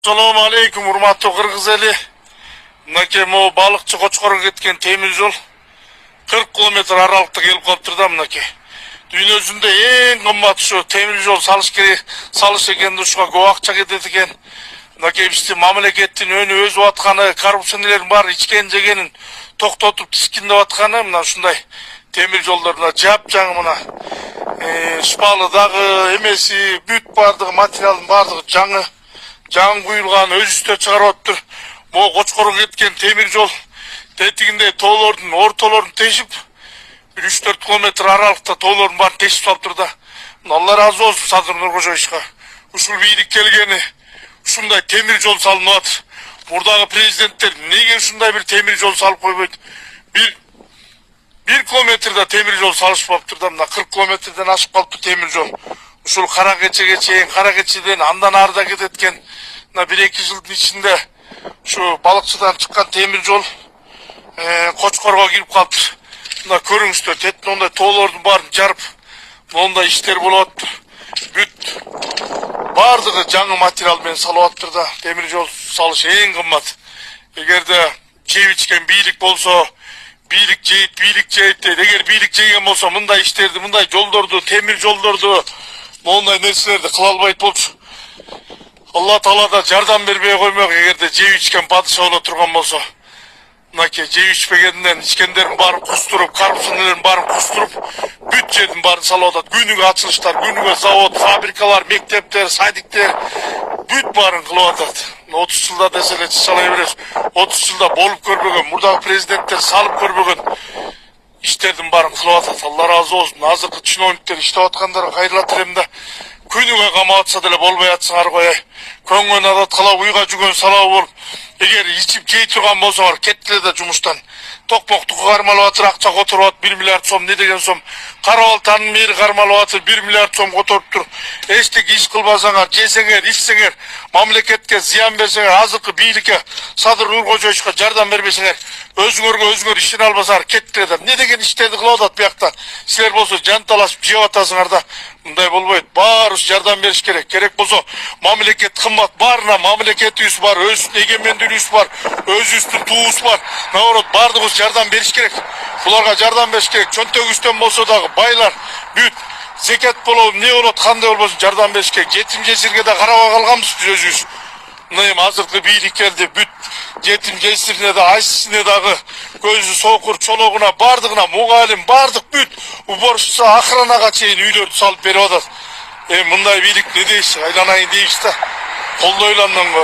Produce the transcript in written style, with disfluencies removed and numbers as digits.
Assalamu alaikum, урматтуу кыргыз эли. Мынакей могу балыкчы Кочкорго кеткен темир жол 40 километр аралыкта келип калыптыр да мынакей. Дүйнө жүзүндө эң кымбат ушу темир жол салыш керек, салыш экен, ушуга көп акча кетет экен. Мынакей бизди мамлекеттин өнү өзүп атканы, коррупционерлердин баары ичкен жегенин токтотуп тискиндеп атканы мына ушундай темир жолдор мына жапжаңы мына шпалы дагы эмеси бүт бардыгы материалдын бардыгы жаңы куюлган өз үстө чыгарып атыптыр. Могу Кочкорго кеткен темир жол тетигинде тоолордун ортолорун тешип 3-4 километр аралыкта тоолордун баарын тешип салыптыр да. Алла разы болсун Садыр Нуркожоевичке. Ушул бийлик келгени ушундай темир жол салынып атыр. Мурдагы президенттер неге ушундай бир темир жол салып койбойт? 1 километрде темир жол салышпаптыр да, мына 40 километрден ашып калыптыр темир жол. Ушул Кара Кечеге чейин, Кара Кечеден андан арыда кететкен мына 1-2 жылдын ичинде ушу балыкчыдан чыккан темир жол Кочкорго кирип калыптыр. Мына көрүңүздөр, тетин ондай тоолордун баарын жарып, мондай иштер болуп атыптыр. Бүт бардыгы жаңы материал менен салып атыптыр да. Темир жол салыш эң кымбат. Эгерде жеп ичкен бийлик болсо, бийлик жейт дейт. Эгер бийлик жеген болсо мындай иштерди, мындай жолдорду, темир жолдорду, мондай нерселерди кыла албайт болчу. Алла Таала да жардам бербей коймок, эгерде жеп ичкен падыша боло турган болсо. Мынакей жеп ичпегенден ичкендердин баарын кустуруп, коррупционерлердин баарын кустуруп, бүт жердин баарын салып атат. Күнүгө ачылыштар, күнүгө завод, фабрикалар, мектептер, садиктер бүт баарын кылып атат. 30 жылда десе эле чала беребиз. 30 жылда болуп көрбөгөн, мурдагы президенттер салып көрбөгөн иштердин баарын кылып атат. Алла разы болсун. Азыркы чиновниктер иштеп аткандарга кайрылат элем да. Күнүгө камап атса деле болбой атсаңар кояй. Көңгөн адаткала уйга жүгөн салабы болуп, эгер ичип жей турган болсоңор кеттиле да жумуштан. Токмокту кармалап атыр, акча которуп атыр, 1 миллиард сом не деген сом. Кара балтанын мэри кармалап атыр, 1 миллиард сом которуптур. Эчтеке иш кылбасаңар, жесеңер, ичсеңер, мамлекетке зыян берсеңер, азыркы бийликке Садыр Нуркожоевичке жардам бербесеңер, өзүңөр ишин албасаңар кеттиле да. Не деген иштерди кылып атат буякта? Силер болсо жанталашып жеп атасыңар да. Мындай болбойт. Баарыбыз жардам бериш керек. Керек болсо мамлекет кымбат, баарына мамлекетибиз бар, өз эгемендүүлүгүбүз бар, өзүбүздүн туубуз бар. Наоборот, бардыгыбыз жардам бериш керек. Буларга жардам бериш керек. Чөнтөгүбүздөн болсо дагы байлар бүт зекет болобу, не болот, кандай болбосун жардам бериш керек. Жетим жесирге да карабай калганбыз биз өзүбүз. Мына эми азыркы бийлик келди, бүт жетим жесирине да, айсисине дагы, көзү сокур чологуна, бардыгына, мугалим, бардык бүт уборщица, охранага чейин үйлөрдү салып берип атат. Мындай бийлик не дейсиз? Айланайын дейсиз да. Колдойлу андан көрө.